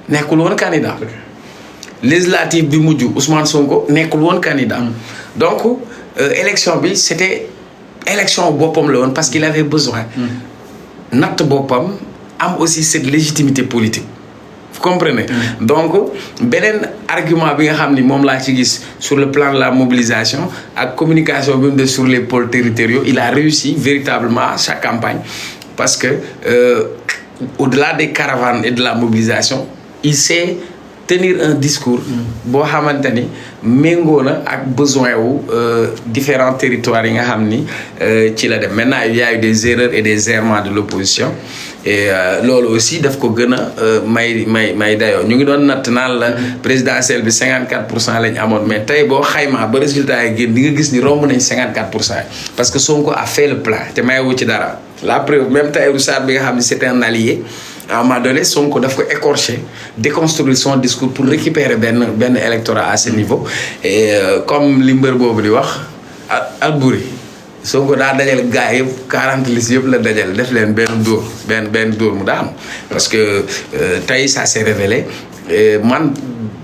nekkul woon candidat. législative bi mujj Ousmane Sonko nekkul woon candidat. donc élection bi c'était élection boppam la woon parce qu'il avait besoin. natt boppam am aussi cette légitimité politique. vous comprenez. donc beneen argument bi nga xam ni moom laa ci gis sur le plan de la mobilisation ak communication bi mu def sur les pôles territoriaux il a réussi véritablement sa campagne parce que au-delà des caravanes et de la mobilisation il sait tenir un discours boo xamante ni méngoo na ak besoin wu différents territoires yi nga xam ni ci la dem maintenant il y a eu des erreurs et des errements de l'opposition et loolu aussi daf ko gën a may dayoo ñu ngi doon natt naan la présidentielle bi 54% lañ amoon mais tey boo xaymaa ba résultat yi génn di nga gis ni romb nañ 54% parce que Sonko a fait le plein te mayewu ci dara la preuve même Tahirou Sarr bi nga xam ni c'était un allié à un moment donné Sonko daf ko écorcher déconstruire son discours pour récupérer benn électorat à ce niveau et comme li mbër boobu di wax Albouri Sonko daa dajale gars yëpp 40 listes yëpp la dajale def leen benn dóor mu daanu parce que tey ça s'est révélé man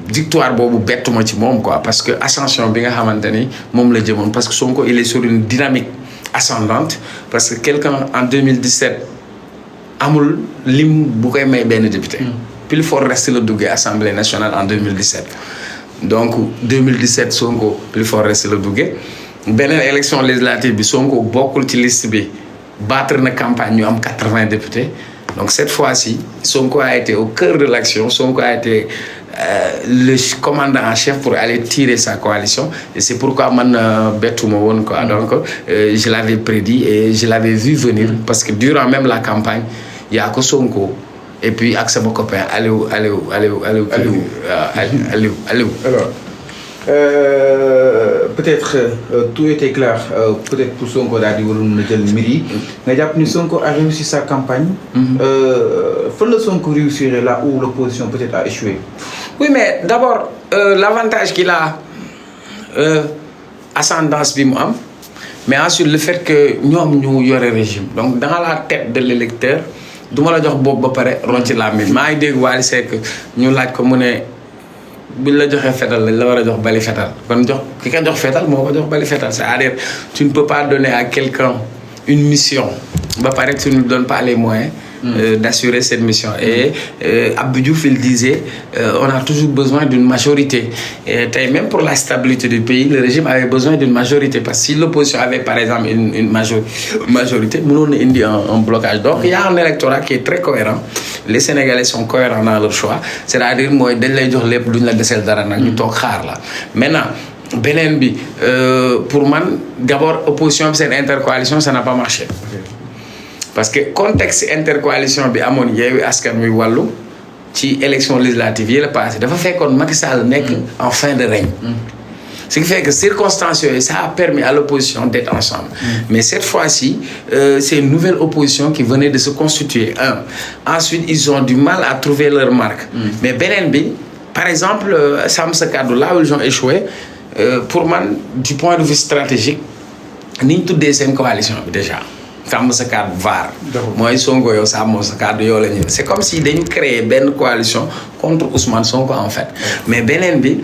victoire boobu bettuma ci moom quoi parce que ascension bi nga xamante ni moom la jëmoon parce que Sonko il est sur une dynamique ascendante parce que quelqu'un en 2017 amul lim bu koy may benn député. Plus fort reste la duggee Assemblée nationale en 2017. donc 2017 Sonko plus fort reste la duggee beneen élection législative bi Sonko bokkul ci liste bi battre na campagne ñu am 80 députés donc cette fois-ci Sonko a été au cœur de l'action Sonko a été le commandant en chef pour aller tirer sa coalition et c'est pourquoi man bettuma woon quoi donc je l'avais prédit et je l'avais vu venir parce que durant même la campagne il y a que Sonko et puis ak sama copain Aliou. Alors peut-être tout était clair peut-être pour Sonko daal di waroon na jël mbir yi nga jàpp ni Sonko a réussi sa campagne. fan la Sonko réussir là où l'opposition peut-être a échoué. oui mais d'abord l'avantage qu'il a ascendance bi mu am mais ensuite le fait que ñoom ñu yore régime donc dans la tête de l'électeur du ma la jox boobu ba pare ron ci la mine maa ngi dégg Wally Seck ñu laaj ko mu ne buñ la joxee fetal lañ la war a jox bali fetal kon jox ki ka jox fetal moo ko jox bali fetal c'est-à-dire tu ne peux pas donner à quelqu'un une mission ba pare tu ne donnes pas les moyens d'assurer cette mission et Abdou Diouf il disait on a toujours besoin d'une majorité et tey même pour la stabilité du pays le régime avait besoin d'une majorité parce que si l'opposition avait par exemple une majorité mënoon na indi un blocage donc il y a un électorat qui est très cohérent les Sénégalais sont cohérents dans leur choix c'est-à-dire mooy dañ lay jox lépp duñ la deseel dara nag ñu toog xaar la maintenant beneen bi pour man d'abord opposition bi seen intercoalition ça n'a pas marché parce que contexte intercoalition bi amoon Yewwi Askan Wi Wallu ci élection législative yi la passé dafa fekkoon Macky Sall nekk en fin de règne ce qui fait que circonstances yooyu ça a permis à l'opposition d'être ensemble mais cette fois-ci c'est une nouvelle opposition qui venait de se constituer ensuite ils ont du mal à trouver leur marque mais beneen bi par exemple Sàmm Sa Kàddu là où ils ont échoué pour man du point de vue stratégique ni ñu tuddee seen coalition bi déjà Sàmm Sa Kàddu VAR mooy Sonko yow Sàmm Sa Kàddu yow la ñu c'est comme si dañu créer benn coalition contre Ousmane Sonko en fait mais beneen bi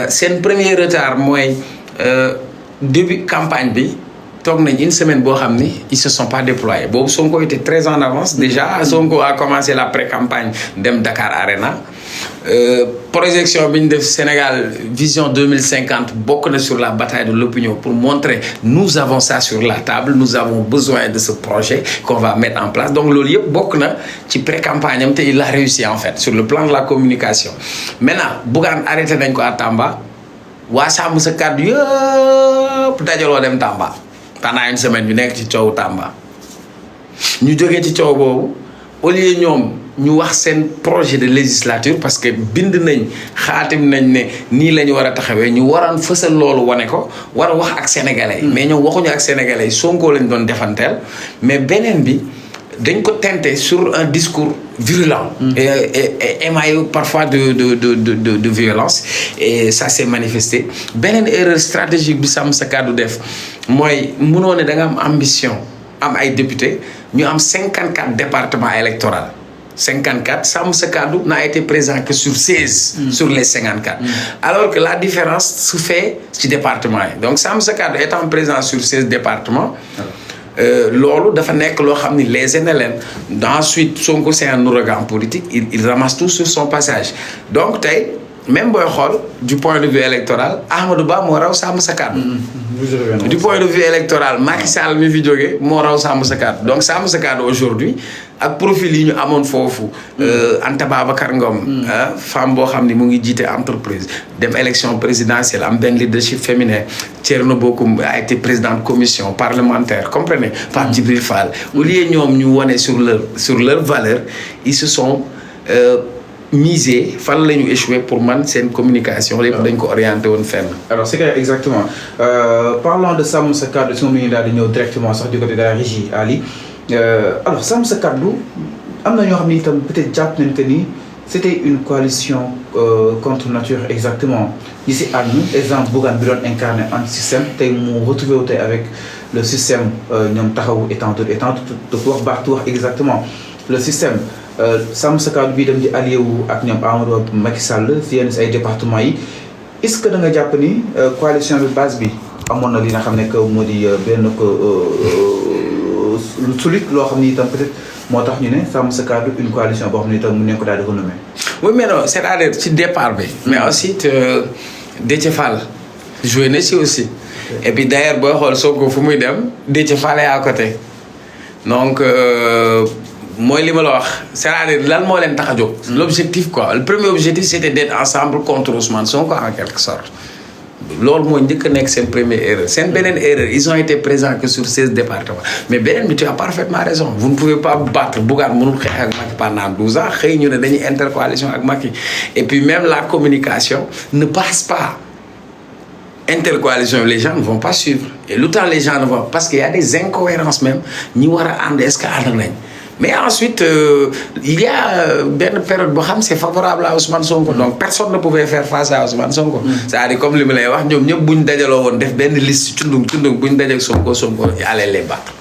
seen premier retard mooy début campagne bi toog nañ une semaine boo xam ni ils se sont pas déployés boobu Sonko était très en avance déjà Sonko a commencé la pré-campagne dem Dakar Arena projection bi ñu def Sénégal vision 2050 bokk na sur la bataille de l'opinion pour montrer nous avons ça sur la table nous avons besoin de ce projet qu'on va mettre en place donc loolu yëpp bokk na ci pré-campagne am te il a réussi en fait sur le plan de la communication maintenant Bougane arrêté nañ ko à Tamba waa Sàmm Sa Kàddu yëpp dajaloo dem Tamba pendant une semaine ñu nekk ci coow Tamba ñu jógee ci coow boobu au lieu ñoom ñu wax seen projet de législature parce que bind nañ xaatim nañ ne nii la ñu war a taxawee ñu waroon fësal loolu wane ko war a wax ak sénégalais yi mais ñoom waxuñu ak sénégalais yi Sonko lañ doon defanteel mais beneen bi dañ ko teinté sur un discours virulent et émaillé parfois de violence et ça s'est manifesté beneen erreur stratégique bi Sàmm Sa Kàddu def mooy mënoo ne da nga am ambition am ay député ñu am 54 départements électoraux 54, Sam Sekadou n'a été présent que sur 16 sur les 54. Alors que la différence se fait ci département yi. Donc Sam Sekadou étant présent sur 16 départements, loolu dafa nekk loo xam ni les NLN. Ensuite Sonko c'est un ouragan politique, il ramasse tout sur son passage. Donc tey même booy xool du point de vue électoral Amadou Ba moo raw Sam Sekadou. Du point de vue électoral Macky Sall mi fi jógee moo raw Sam Sekadou. Donc Sam Sekadou aujourd'hui ak profil yi ñu amoon foofu. Anta Babacar Ngom. Femme boo xam ni mu ngi jiite entreprise. dem élection présidentielle am benn leadership féminin. Thierno Bocoum a été président de commission parlementaire comprenez. Pape Djibril Fall. Au lieu ñoom ñu wane sur leur valeur ils se sont misé fan la ñu échoué pour man seen communication lépp dañ ko orienté woon fenn. Alors c'est que exactement parlant de Sam Sekadou si moom la ñu daal di ñëw directement sax du côté de la régie Ali. Alors Sam Sekadou am na ñoo xam ni itam peut-être jàpp nañu que ni c'était une coalition contre nature exactement ñi si ànd exemple Bougane bi doon incarné anti-système tey mu retrouvé wu tey avec le système ñoom taxawu étant de wax baax wax exactement le système Sam Sekadou bii dem di allié wu ak ñoom Amadou Macky Sall si yenn si ay départements yi est-ce que da nga jàpp ni coalition bi base bi amoon na li nga xam ne que moo di benn lu solide loo xam ni itam peut-être moo tax ñu ne Sam Sekadou une coalition boo xam ne itam mu ne ko daal di renommé. Oui mais non c'est-à-dire ci départ bi. mais aussi Déthié Fall joué na si aussi. et puis d'ailleurs booy xool Sonko fu muy dem Déthié Fall est à côté donc mooy li ma la wax c'est-à-dire lan moo leen tax a jóg. l'objectif quoi le premier objectif c'était d'être ensemble contre Ousmane Sonko en quelque sorte. loolu mooy njëkk a nekk seen première erreur seen beneen erreur ils ont été présents que sur 16 départements mais beneen bi tu as parfaitement raison vous ne pouvez pas battre Bougane mënul xeex ak Macky pendant 12 ans xëy ñu ne dañuy intercoalition ak Macky et puis même la communication ne passe pas intercoalition les gens ne vont pas suivre et lu tax les gens ne vont parce qu'il y a des incohérences même ñi war a ànd est-ce que ànd nañ mais ensuite il y a benn période boo xam c'est favorable à Ousmane Sonko donc personne ne pouvait faire face à Ousmane Sonko. c'est-à-dire comme li ma lay wax ñoom ñëpp bu ñu dajaloo woon def benn liste cundung bu ñu dajeeg Sonko allait les battre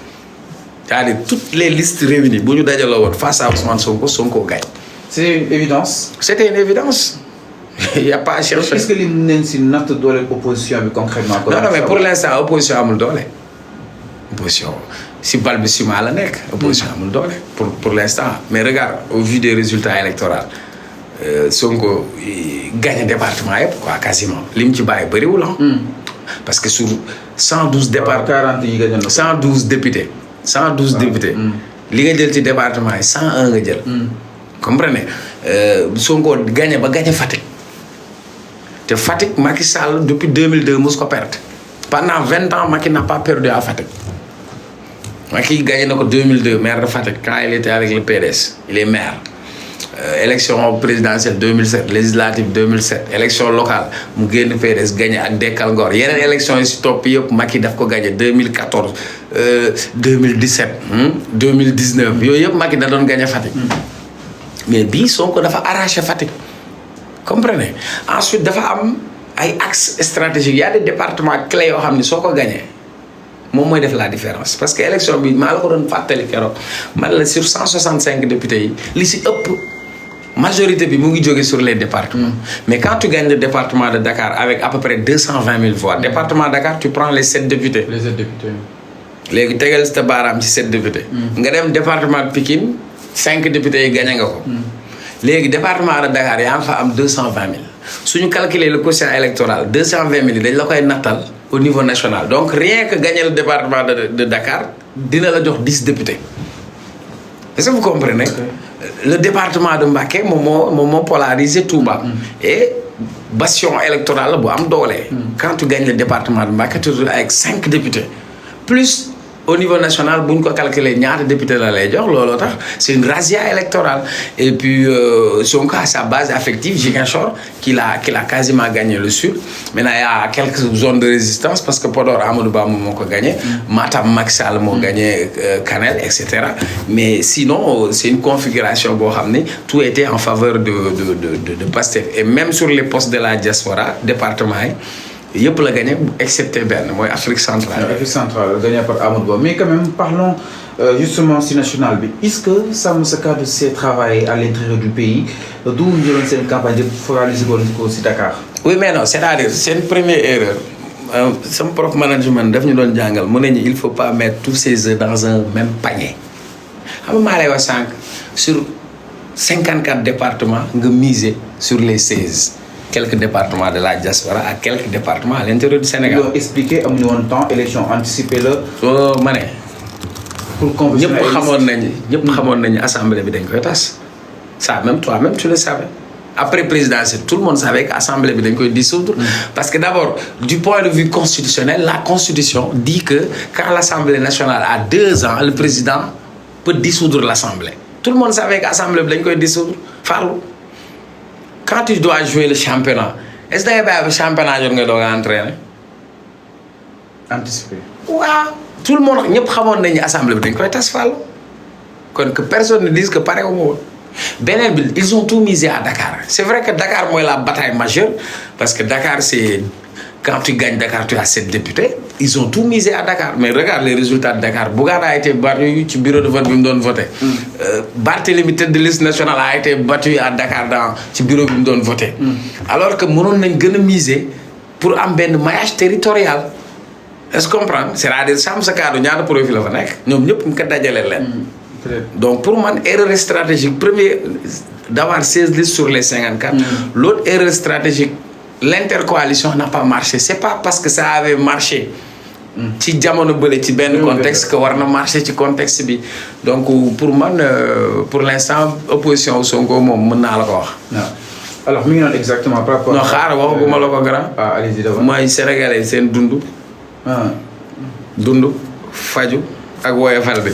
c'est-à-dire toutes les listes réunies bu ñu dajaloo woon face à Ousmane Sonko gagne. c'est une évidence. c'était une évidence. il y a pas à chercher. est-ce que li mu neen si natt doole opposition bi concrètement. non mais pour l'instant opposition amul doole. opposition si bal bi ciment la nekk. opposition amul doole pour l'instant mais regarde au vu des résultats électoraux Sonko gagné département yëpp quoi quasiment li mu ci bàyyi bëriwul parce que sur 112 départements 40 yi gagné na 112 députés. 112 députés. li nga jël ci département yi 101 nga jël. comprenez Sonko gagné ba gagné Fatick te Fatick Macky Sall depuis 2002 mos ko perte pendant 20 ans Macky n'a pas perdu à Fatick. Macky gagné na ko 2002 maire de Fatick quand il était avec le PDS il est maire. Élection présidentielle 2007 législative 2007 élection locale mu génn PDS gagné ak Dekkal Ngor yeneen élection yi si topp yëpp Macky daf ko gagné 2014 2017 2019 yooyu yëpp Macky da doon gagné Fatick. mais bii Sonko dafa arraché Fatick. comprenez ensuite dafa am ay axes stratégiques y a des départements clés yoo xam ne soo ko gagné moom mooy def la différence parce que élection bi maa la ko doon fàttali keroog man la sur 165 députés yi li si ëpp majorité bi mu ngi jóge sur les départements. mais quand tu gagnes le département de Dakar avec à peu près 220 000 voix département Dakar tu prends les 7 députés. les 7 députés. léegi tegal sa baaraam ci 7 députés. nga dem département de Pikine 5 députés yi gagné nga ko. léegi département de Dakar yaa ngi fa am 220 000 suñu calculer le quotient électoral 220 000 yi dañ la koy nattal au niveau national donc rien que gagner le département de Dakar dina la jox 10 députés. est-ce que vous comprenez. le département de Mbacké moom moo polarisé Touba. et bastion électoral la bu am doole. quand tu gagnes le département de Mbacké tu avec 5 députés plus. au niveau national bu ñu ko calculer ñaata député la lay jox looloo tax c'est une razzia électorale et puis Sonko a sa base affective Ziguinchor qu'il a quasiment gagné le sud maintenant il y a quelques zones de résistance parce que Podor Amadou Ba moo ko gagné Matam Macky Sall moo gagné Kanel et cetera mais sinon c'est une configuration boo xam ne tout était en faveur de Pastef et même sur les postes de la diaspora département yi yëpp la gagné excepté benn mooy Afrique centrale. Afrique centrale gagné par Amadou Ba mais quand même parlons justement si national bi est-ce que Sàmm Sa Kàddu s'est travaillé à l'intérieur du pays d'où ñu jëloon seen campagne de focaliser ko si Dakar. oui mais non c'est-à-dire c'est une première erreur sama prof management daf ñu doon jàngal mu ne ñu il faut pas mettre tous ses œufs dans un même panier xam nga maa lay wax sànq sur 54 départements nga miser sur les 16. quelques départements de la diaspora ak quelques départements à l'intérieur du Sénégal. donc expliquer amuñu woon temps élection anticipée la. ma ne. pour convention ñëpp xamoon nañu assemblée bi dañ koy tas. ça même toi-même tu le savais. après présidentielle tout le monde savait que assemblée bi dañ koy dissoudre. parce que d'abord du point de vue constitutionnel la constitution dit que quand l'Assemblée nationale a 2 ans le président peut dissoudre l'assemblée. tout le monde savait que assemblée bi dañ koy dissoudre Fallou. quand tu dois jouer le championnat est-ce que da ngay bàyyi ba championnat jot nga doog a entraîner. anticipé. waaw tout le monde ñëpp xamoon nañu assemblée bi dañ koy tas Fallou kon que personne ne dise que pare wu ma woon. beneen bi ils ont tout misé à Dakar c'est vrai que Dakar mooy la bataille majeure parce que Dakar c'est quand tu gagnes Dakar tu as 7 députés ils ont tout misé à Dakar mais regarde les résultats de Dakar Bougane a été battu ci bureau de vote bi mu doon voté. Barthélémy tête de liste nationale a été battu à Dakar ci bureau bi mu doon voté. alors que mënoon nañ gën a miser pour am benn maillage territorial est-ce que comprendre c'est-à-dire Sàmm Sa Kàddu ñaata profil la fa nekk ñoom ñëpp mu ko dajale leen. donc pour man erreur stratégique premier d'avoir 16 listes sur les 54. l'autre erreur stratégique l'intercoalition n'a pas marché c'est pas parce que ça avait marché. ci jamono bële ci benn contexte que war na marché ci contexte bi donc pour man pour l'instant opposition Sonko moom mën naa la ko wax. waaw alors mi ngi noonu exactement par rapport. non xaaral waxaguma la ko grand. allez-y d'abord. mooy sénégalais seen dund. dund faju ak woyofal bi.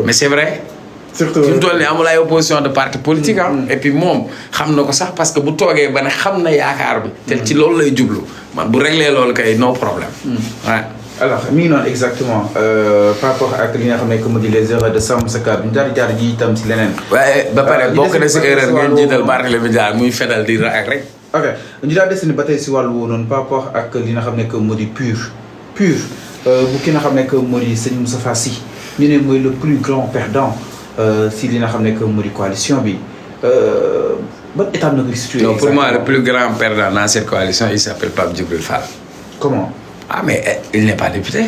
mais c'est vrai. surtout fi mu toll nii amul ay opposition de parti politique et puis moom xam na ko sax parce que bu toogee ba ne xam na yaakaar bi. te ci loolu lay jublu man bu réglé loolu kay no problème. waaw. alors mi ngi noonu exactement par rapport ak li nga xam ne que mu di les erreurs de Sàmm Sa Kàddu ñu daal di jaar ji itam si leneen. waaye ba pare bokk na si erreur ngeen jiital Barthélémy Dias muy fedal di ak rek. ok ñu daal des ni ba tey si wàllu woowu noonu par rapport ak li nga xam ne que mu di PUR bu ki nga xam ne que mu di sëñ Moustapha Sy ñu ne mooy le plus grand perdant si li nga xam ne que mu di coalition bi ban étape na ko situé. non pour moi le plus grand perdant dans cette coalition il s'appelle Pape Djibril Fall. comment. ah mais il n'est pas député.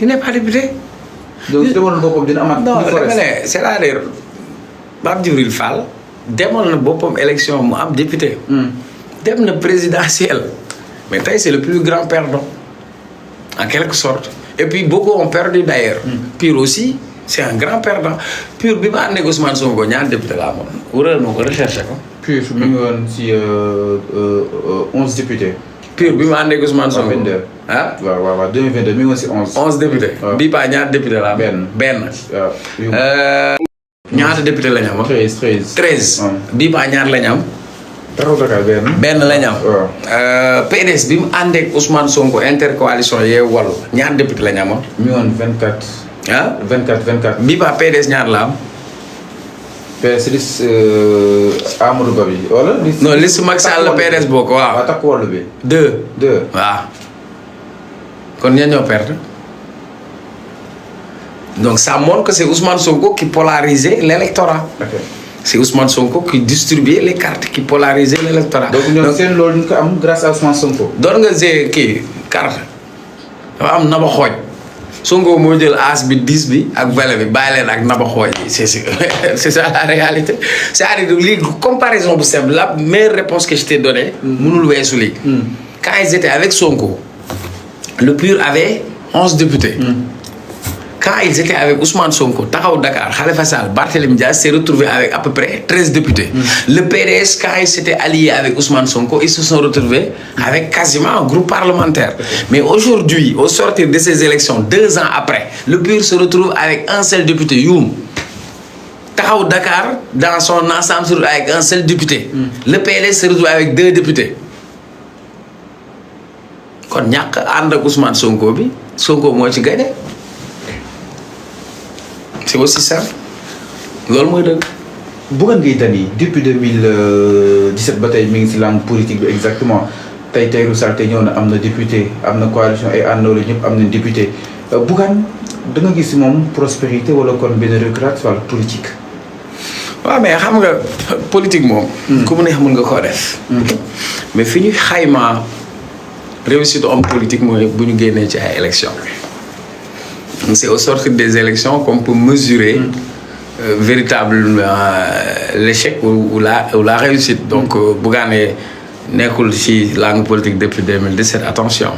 il n'est pas député. donc su demoon boppam dina amaat. non dama ne c'est-à-dire Pape Djibril Fall demoon na boppam élection mu am député. dem na présidentielle. mais tey c'est le plus grand perdant en quelque sorte et puis beaucoup ont perdu d'ailleurs. PUR aussi c'est un grand perdant PUR bi ma ànd ak Ousmane Sonko ñaar député la amoon wóoral ma ko recherché ko. PUR mi ngi woon si 11 députés. PUR bi ma ànd ak Ousmane Sonko. 22 ah waaw 2022 mi ngi woon si 11. 11 députés. bii pas ñaar député la am. benn. ñaata député la ñu am. 13. bii pas ñaar la ñu am. taxaw Dakar benn la ñu am. PDS bi mu ànd ak Ousmane Sonko intercoalition Yewwi Wallu ñaar député la ñu amoon. mi ngi woon 24. ah 24. bii pas PDS ñaar la am. PDS liste Amadou Ba bi wala. non liste Macky Sall la PDS bokk waaw. waaw takku wàllu bi. 2. waaw. kon ña ñoo perdre. donc ça montre que c'est Ousmane Sonko qui polarisait l'électorat. ok c'est Ousmane Sonko qui distribuait les cartes qui polarisait l'électorat. donc ñoom seen loolu ñu ko am grâce à Ousmane Sonko. doon nga see kii carte dafa am naba xooj Sonko moo jël as bi 10 bi ak valet bi bàyyi leen ak naba xooj yi c'est ça la réalité c'est-à-dire lii comparaison bu simple la meilleure réponse que je t'ai donnée mënul weesu lii quand ils étaient avec Sonko le PUR avait 11 députés quand ils étaient avec Ousmane Sonko Taxawu Dakar Khalifa Sall Barthélémy Dias s'est retrouvé avec à peu près 13 députés. Le PDS quand ils s'étaient alliés avec Ousmane Sonko ils se sont retrouvés avec quasiment un groupe parlementaire. Mais aujourd'hui au sortir de ces élections 2 ans après le PUR se retrouve avec un seul député Youm. Taxawu Dakar dans son ensemble se retrouve avec un seul député. Le PDS se retrouve avec 2 députés. kon ñàkk ànd ak Ousmane Sonko bi Sonko moo ci gagné. c'est aussi simple loolu mooy dëgg. Bougane Gueye Dany depuis 2017 ba tey mi ngi si langue politique bi exactement tey Tahirou Sarr tey ñëw na am na député am na coalition ay àndoo la ñëpp am na député Bougane da nga gis si moom prospérité wala kon benn reculade wala politique. waaw mais xam nga politique moom. ku mu neex mën nga koo def. mais fi ñu xaymaa réussite homme politique mooy bu ñu génnee ci ay élections. c'est au sortir des élections qu'on peut mesurer véritablement l'échec ou la réussite. Donc Bougane nekkul ci langue politique depuis 2017 attention.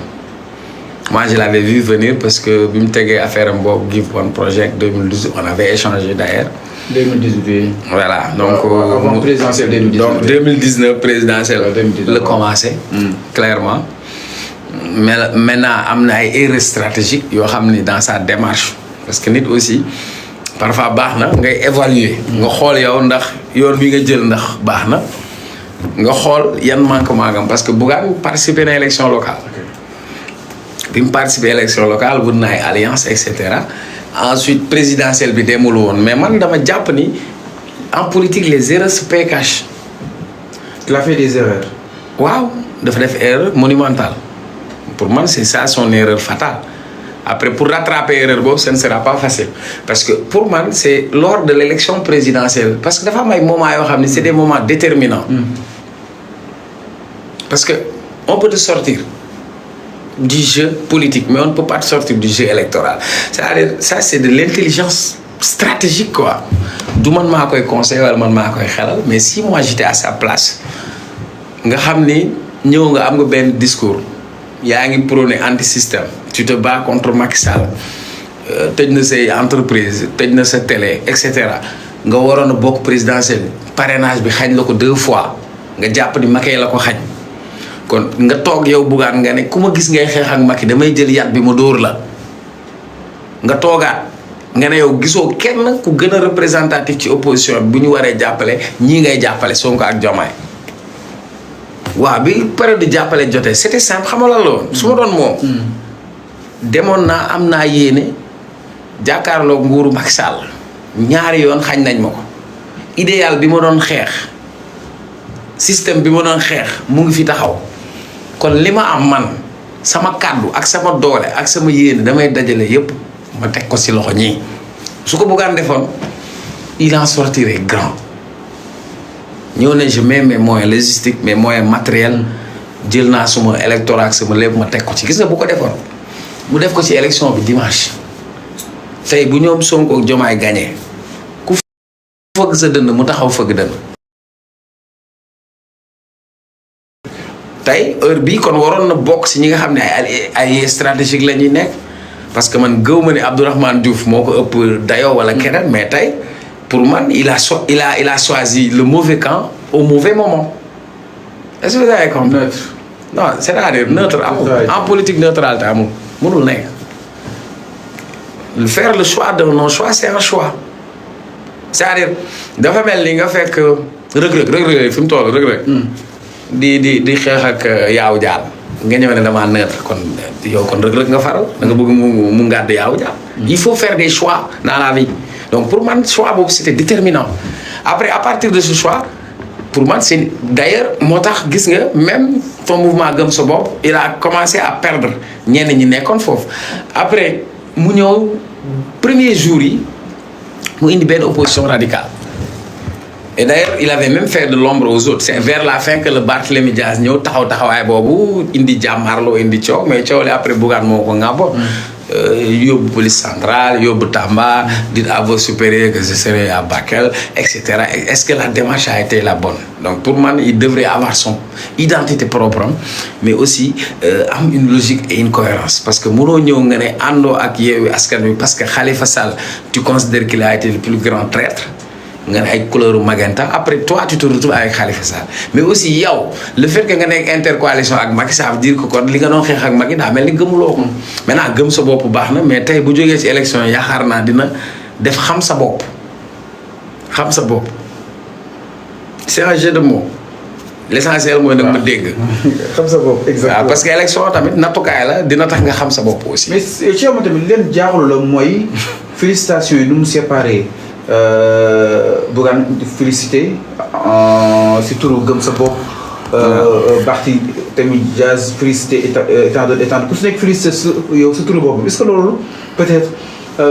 Moi je l'avais vu venir parce que bi mu tegee affaire am boobu Give One Project 2012 on avait échangé d'ailleurs. 2018. Voilà donc. avant présidentielle 2019 donc 2019 présidentielle. la commencé. clairement. mais maintenant am na ay erreurs stratégiques yoo xam ni dans sa démarche parce que nit aussi parfois baax na ngay évaluer. nga xool yow ndax yoon bi nga jël ndax baax na nga xool yan manquement ngam parce que Bougane participer na élection locale. bi mu participer élection locale wut na ay alliance et cetera ensuite présidentielle bi demul woon mais man dama jàpp ni en politique les erreurs se paient cash. il a fait des erreurs. waaw dafa def erreur monumentale. Pour moi, c'est ça son erreur fatale. Après, pour rattraper l'erreur, ce ne sera pas facile. Parce que pour moi, c'est lors de l'élection présidentielle. Parce que des fois, c'est des moments déterminants. Parce qu'on peut te sortir du jeu politique, mais on ne peut pas te sortir du jeu électoral. C'est-à-dire, ça, c'est de l'intelligence stratégique, quoi. D'où je suis conseiller, mais si moi, j'étais à sa place, je sais que un discours. yaa ngi prôné anti-système tu te bats contre Macky Sall tëj na say entreprise tëj na sa télé et cetera nga waroon a bokk présidentielle parrainage bi xañ la ko 2 fois nga jàpp ni Macky la ko xañ kon nga toog yow Bougane nga ne ku ma gis ngay xeex ak Macky damay jël yat bi ma dóor la nga toogaat nga ne yow gisoo kenn ku gën a représentatif ci opposition bu ñu waree jàppale ñii ngay jàppale Sonko ak Diomaye waaw bi période di jàppale jotee c'était simple xam nga lan la woon su ma doon moom demoon naa am naa yéene jàkkaarloo nguuru Macky Sall ñaari yoon xañ nañ ma ko idéal bi ma doon xeex système bi ma doon xeex mu ngi fi taxaw kon li ma am man sama kàddu ak sama doole ak sama yéene damay dajale yépp ma teg ko ci loxo ñii su ko Bougane defoon il en sortirait grand ñëw ne je mets mes moyens logistiques mes moyens matériels jël naa suma électorat ak sama lépp ma teg ko ci gis nga bu ko defoon mu def ko ci élection bi dimanche tey bu ñoom Sonko ak Diomaye gagné ku fëgg sa dënn mu taxaw fëgg dënn tey heure bii kon waroon na bokk ci ñi nga xam ne ay stratégique la ñuy nekk parce que man gëw ma ne Abdourahmane Diouf moo ko ëpp dayoo wala keneen mais tey pour moi, il a choisi le mauvais camp au mauvais moment. Est-ce que vous avez compris? Neutre. Non, c'est-à-dire neutre. En politique, neutralité, faire le choix de non-choix, c'est un choix. C'est-à-dire, dafa mel ni nga fekk rëg-rëg fi mu toll rëg-rëg di xeex ak yaaw jaal nga ñëw ne damaa neutre kon yow kon rëg-rëg nga faral da nga bëgg mu ngàdd yaaw jaal. Il faut faire des choix dans la vie. Donc pour moi, le choix, c'était déterminant. Après, à partir de ce choix, pour moi, c'est d'ailleurs, même ton mouvement Gëm Sa Bopp, il a commencé à perdre. Après, premier jour, il a une belle opposition radicale. Et d'ailleurs, il avait même fait de l'ombre aux autres. C'est vers la fin que le Barthélémy Dias ñëw taxawaay boobu indi jàmmarloo indi coow mais coow li après Bougane moo ko ŋàbbo yóbbu police centrale yóbbu Tamba dire à vos supérieurs que je serai à Bakel etc. Est-ce que la démarche a été la bonne? Donc pour moi il devrait avoir son identité propre mais aussi am une logique et une cohérence parce que mënoo ñëw nga ne àndoo ak Yewwi Askan Wi parce que Khalifa Sall tu considères qu'il a été le plus grand traître nga ne ay couleur magenta après toi tu te retrouves avec Khalifa Sall mais aussi yow le fait que nga nekk intercoalition ak Macky ça veut dire que kon li nga doon xeex ak Macky daa mel ni gëmuloo ko maintenant gëm sa bopp baax na mais tey bu jógee ci élection yi yaakaar naa dina def xam sa bopp c'est un jeu de mots l'essentiel mooy nag ma dégg. xam sa bopp exactement waaw parce que élection tamit nattukaay la dina tax nga xam sa bopp aussi. mais ci yow tamit leen jaaxlu la mooy félicitations yi nu mu séparé Bougane félicité si turu gëm sa bopp. Barti tamit Diaz félicité étant ku si nekk félicité yow sa turu bopp est-ce que loolu peut-être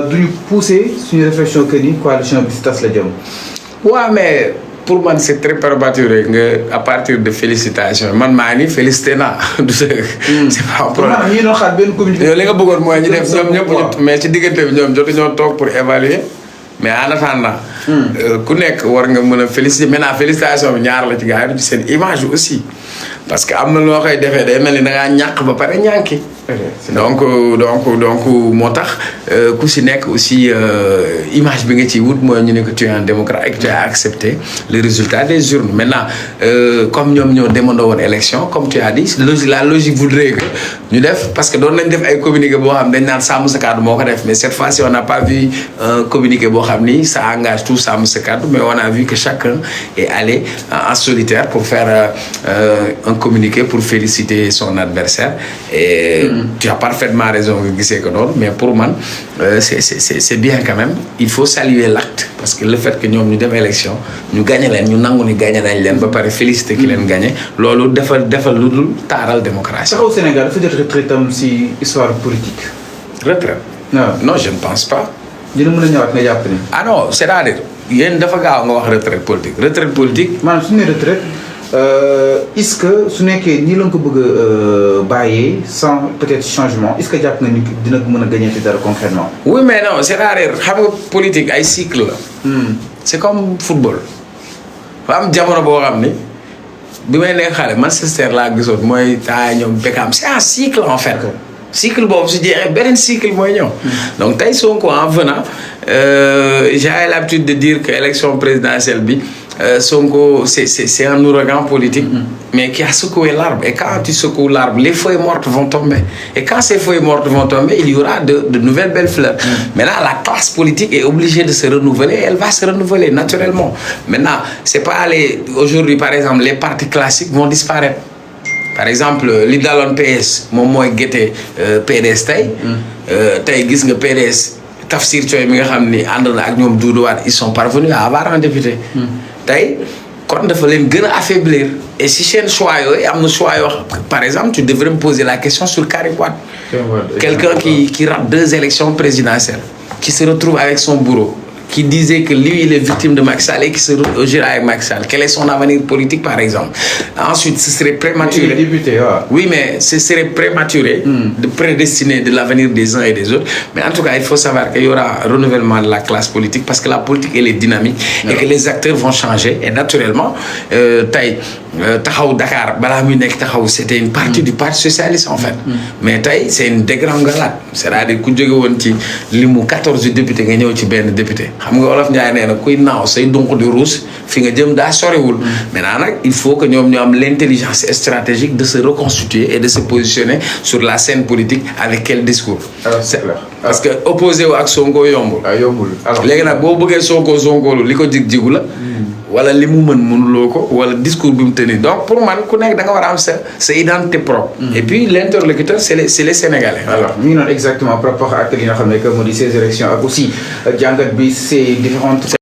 duñu pousser suñu réflexion que ni coalition bi si tas la jëm. waaw mais pour man c'est très prématuré nga à partir de félicitations man maa ni félicité naa du c'est pas un problème. ñi doon xaar benn communiqué. yow li nga bëggoon mooy ñu def ñoom ñëpp mais ci diggante bi ñoom jotuñoo toog pour évaluer mais en attendant ku nekk war nga mën a féliciter maintenant félicitation bi ñaar la ci gars yi seen image aussi parce que am na loo koy defee day mel ni da ngaa ñàkk ba pare ñànki donc moo tax ku si nekk aussi image bi nga ciy wut mooy ñu ne que tu es un démocrate et que tu as accepté le résultat des urnes maintenant comme ñoom ñoo demandoo woon élection comme tu as dit la logique voudrait que ñu def parce que doon nañ def ay communiqué boo xam dañ naan sàmm sa kàddu moo ko def mais cette fois-ci on n'a pas vu un communiqué boo xam ni ça engage tout sàmm sa kàddu mais on a vu que chacun est allé en solitaire pour faire un communiqué pour féliciter son adversaire et tu as parfaitement raison nga gisee ko noonu mais pour man c'est bien quand même il faut saluer l'acte parce que le fait que ñoom ñu dem élection ñu gagné leen ñu nangu ni gagné nañ leen ba pare féliciter ki leen gagné loolu defal lu dul taaral démocratie. taxaw Sénégal dafa jot retraite tam si histoire politique. retraite. non je ne pense pas. dina mën a ñëwaat nga jàpp ni. ah non c'est-à-dire yéen dafa gaaw nga wax retraite politique. maanaam suñu nee retraite est-ce que su nekkee nii la nga ko bëgg a bàyyee sans peut-être changement est-ce que jàpp nga ni dina ko mën a gagner ci dara concrètement. oui mais non c'est-à-dire xam nga politique ay cycle la. c'est comme football. fa am jamono boo xam ni bi may nekk xale Manchester laa gisoon mooy temps ñoom Beckham c'est un cycle en fait. cycle boobu su jeexee beneen cycle mooy ñëw. donc tey Sonko en venant j'ai l'habitude de dire que élection présidentielle bi Sonko c'est un ouragan politique. mais qui a secoué l'arbre et quand tu secoues l'arbre les feuilles mortes vont tomber et quand ces feuilles mortes vont tomber il y aura de nouvelles belles fleurs. Maintenant la classe politique est obligée de se renouveler et elle va se renouveler naturellement maintenant c'est pas aujourd'hui par exemple les partis classiques vont disparaître. par exemple li daloon PS moom mooy gétte PDS tey gis nga PDS Tafsir Thioye mi nga xam ni ànd na ak ñoom Doudou Wade ils sont parvenus à avoir un député. tey kon dafa leen gën a affaiblir et si seen choix yooyu am na choix yoo par exemple tu devrais me poser la question sur Karim Wade. quelqu'un qui rate 2 élections présidentielles qui se retrouve avec son bourreau. qui disait que lui il est victime de Macky Sall et qui se rejette avec Macky Sall. Quel est son avenir politique par exemple? Ensuite ce serait prématuré. Il est député, ouais. Oui mais ce serait prématuré de prédestiner de l'avenir des uns et des autres. Mais en tout cas il faut savoir qu'il y aura un renouvellement de la classe politique parce que la politique elle est dynamique et que les acteurs vont changer et naturellement tey taxaw Dakar balaa muy nekk taxaw c'était une partie du parti socialiste en fait. mais tey c'est une dégringolade c'est-à-dire ku jóge woon ci limu 14 députés nga ñëw ci benn député. xam nga Wolof Njaay nee na kuy naaw say dunq di ruus fi nga jëm daa soriwul. maintenant nag il faut que ñoom ñu am l'intelligence stratégique de se reconstituer et de se positionner sur la scène politique avec quel discours. alors c'est clair. parce que opposé wu ak Sonko yombul. yombul alors léegi nag boo bëggee Sonko li ko jigu la. wala li mu mënuloo ko wala discours bi mu tenir donc pour man ku nekk da nga war a am sa identité propre. et puis l'interlocuteur c'est les Sénégalais. alors ñu ngi noonu exactement par rapport ak li nga xam ne que moo di ces élections ak aussi jàngat bi c'est différentes